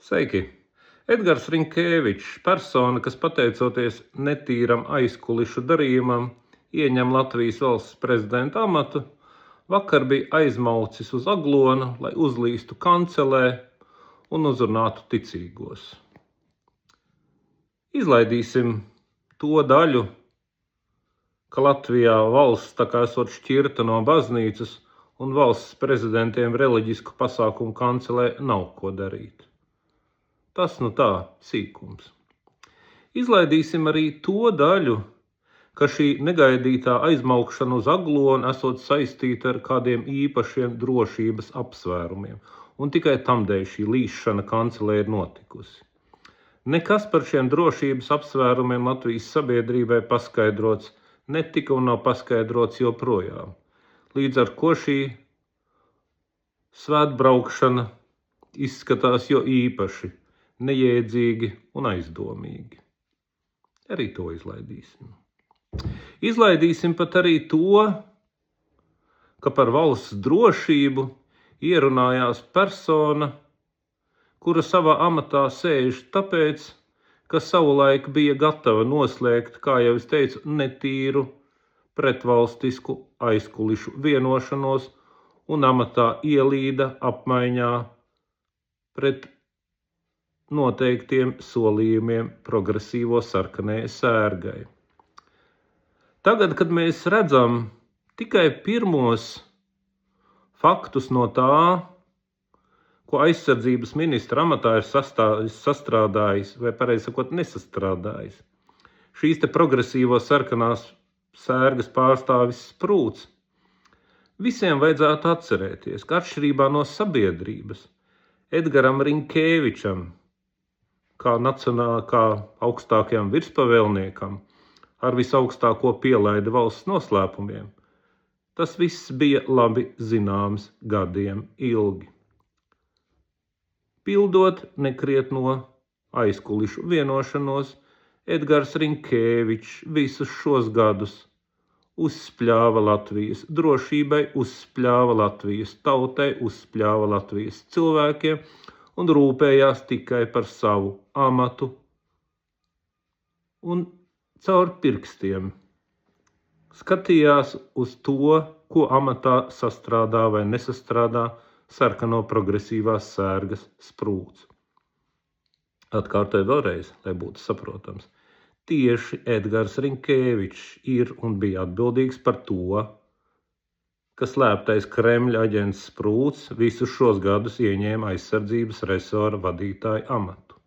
Sveiki! Edgars Rinkēvičs, persona, kas pateicoties netīram aizkulišu darījumam, ieņem Latvijas valsts prezidenta amatu, vakar bija aizmaucis uz Aglonu, lai uzlīstu kancelē un uzrunātu ticīgos. Izlaidīsim to daļu, ka Latvijā valsts tā kā esot šķirta no baznīcas un valsts prezidentiem reliģisku pasākumu kancelē nav ko darīt. Tas nu tā, sīkums. Izlaidīsim arī to daļu, ka šī negaidītā aizmaukšana uz Aglonu esot saistīta ar kādiem īpašiem drošības apsvērumiem, un tikai tamdēļ šī līšana kancelē ir notikusi. Nekas par šiem drošības apsvērumiem Latvijas sabiedrībai paskaidrots netika un nav paskaidrots joprojām, līdz ar ko šī svētbraukšana izskatās jo īpaši nejēdzīgi un aizdomīgi. Arī to izlaidīsim. Izlaidīsim pat arī to, ka par valsts drošību ierunājās persona, kura savā amatā sēž tāpēc, ka savulaik bija gatava noslēgt, kā jau es teicu, netīru pretvalstisku aizkulišu vienošanos un amatā ielīda apmaiņā pret noteiktiem solījumiem progresīvo sarkanajai sērgai. Tagad, kad mēs redzam tikai pirmos faktus no tā, ko aizsardzības ministra amatā ir sastrādājis, vai pareizi sakot, nesastrādājis, šīs te progresīvo sarkanās sērgas pārstāvis Sprūds, visiem vajadzētu atcerēties, ka atšķirībā no sabiedrības Edgaram Rinkēvičam, kā augstākajam virspavēlniekam, ar visaugstāko pielaidi valsts noslēpumiem, tas viss bija labi zināms gadiem ilgi. Pildot nekrietno aizkulišu vienošanos, Edgars Rinkēvičs visus šos gadus uzspļāva Latvijas drošībai, uzspļāva Latvijas tautai, uzspļāva Latvijas cilvēkiem un rūpējās tikai par savu amatu un caur pirkstiem skatījās uz to, ko amatā sastrādā vai nesastrādā sarkano progresīvās sērgas Sprūds. Atkārtoju vēlreiz, lai būtu saprotams. Tieši Edgars Rinkēvičs ir un bija atbildīgs par to, ka slēptais Kremļa aģents Sprūds visus šos gadus ieņēma aizsardzības resora vadītāja amatu.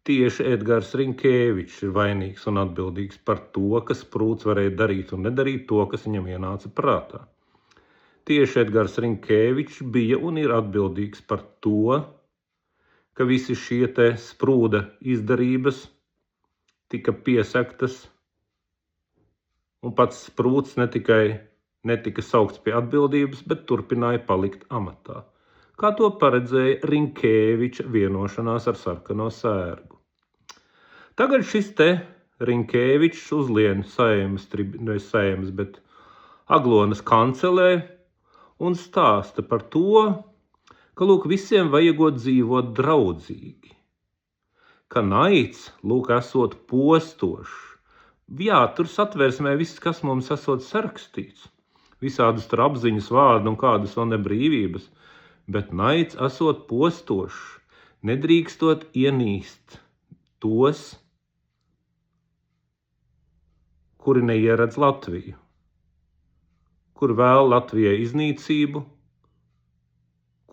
Tieši Edgars Rinkēvičs ir vainīgs un atbildīgs par to, ka Sprūds varēja darīt un nedarīt to, kas viņam ienāca prātā. Tieši Edgars Rinkēvičs bija un ir atbildīgs par to, ka visi šie te Sprūda izdarības tika piesaktas, un pats Sprūds netika saukts pie atbildības, bet turpināja palikt amatā, kā to paredzēja Rinkēviča vienošanās ar sarkano sērgu. Tagad šis te Rinkēvičs uzlien Aglonas kancelē un stāsta par to, ka visiem vajagot dzīvot draudzīgi, ka naids esot postošs. Jā, tur satversmē viss, kas mums esot sarakstīts, visādas tur apziņas vārdi un kādas vēl nebrīvības, bet naids esot postošs, nedrīkstot ienīst tos, kuri neieredz Latviju, kuri vēl Latvijai iznīcību,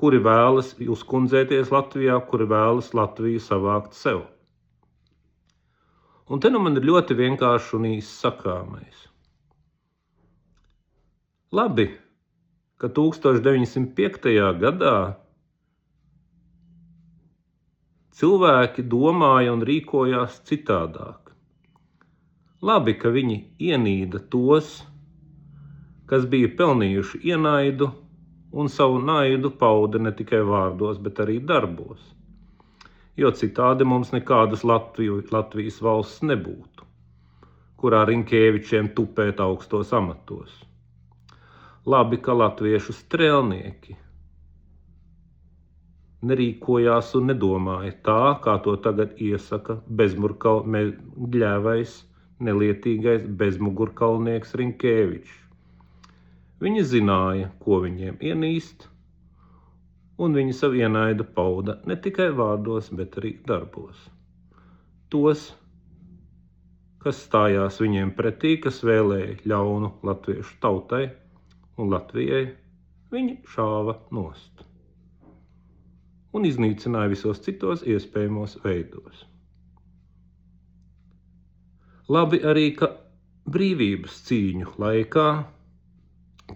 kuri vēlas uzkundzēties Latvijā, kuri vēlas Latviju savākt sev. Un te nu man ir ļoti vienkārši un īsi sakāmais. Labi, ka 1905. gadā cilvēki domāja un rīkojās citādāk. Labi, ka viņi ienīda tos, kas bija pelnījuši ienaidu un savu naidu pauda ne tikai vārdos, bet arī darbos. Jo citādi mums nekādas Latvijas valsts nebūtu, kurā Rinkēvičiem tupēt augstos amatos. Labi, ka latviešu strēlnieki nerīkojās un nedomāja tā, kā to tagad iesaka gļēvais, nelietīgais bezmugurkaulnieks Rinkēvičs. Viņi zināja, ko viņiem ienīst, un viņi savu ienaidu pauda ne tikai vārdos, bet arī darbos. Tos, kas stājās viņiem pretī, kas vēlēja ļaunu latviešu tautai un Latvijai, viņi šāva nost un iznīcināja visos citos iespējamos veidos. Labi arī, ka brīvības cīņu laikā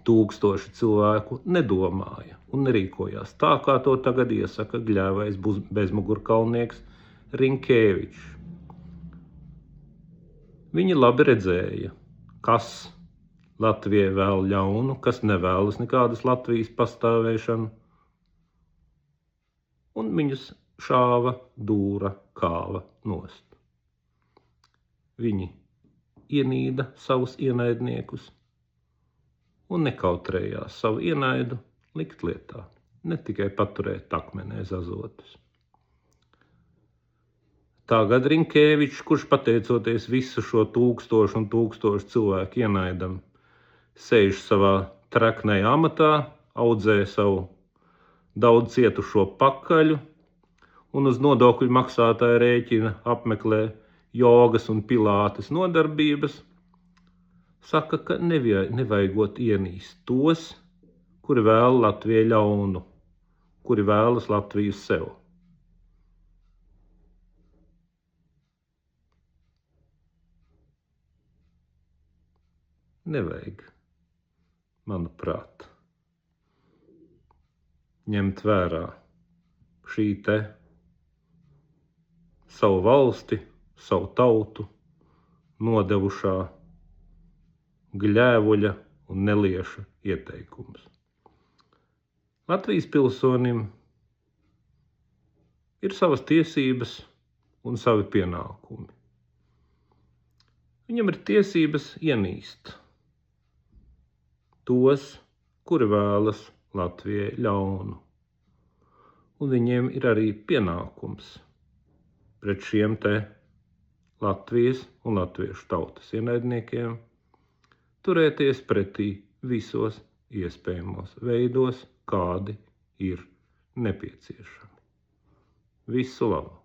tūkstoši cilvēku nedomāja un nerīkojās tā, kā to tagad iesaka gļēvais bezmugurkaulnieks Rinkēvičs. Viņi labi redzēja, kas Latvijai vēl ļaunu, kas nevēlas nekādas Latvijas pastāvēšanu, un viņus šāva, dūra, kāva nost. Viņi ienīda savus ienaidniekus un nekautrējās savu ienaidu likt lietā, ne tikai paturēt akmenē zazotus. Tagad Rinkēvičs, kurš pateicoties visu šo tūkstošu un tūkstošu cilvēku ienaidam, sēž savā treknajā amatā, audzē savu daudz cietušo pakaļu un uz nodokļu maksātāja rēķina apmeklē jogas un pilātes nodarbības, saka, ka nevajagot ienīst tos, kuri vēl Latvijai ļaunu, kuri vēlas Latviju sev. Nevajag, manuprāt, ņemt vērā šī te savu valsti, savu tautu nodevušā gļēvuļa un nelieša ieteikums. Latvijas pilsonim ir savas tiesības un savi pienākumi. Viņam ir tiesības ienīst tos, kuri vēlas Latvijai ļaunu. Un viņiem ir arī pienākums pret šiem te Latvijas un latviešu tautas ienaidniekiem turēties pretī visos iespējamos veidos, kādi ir nepieciešami. Visu labu!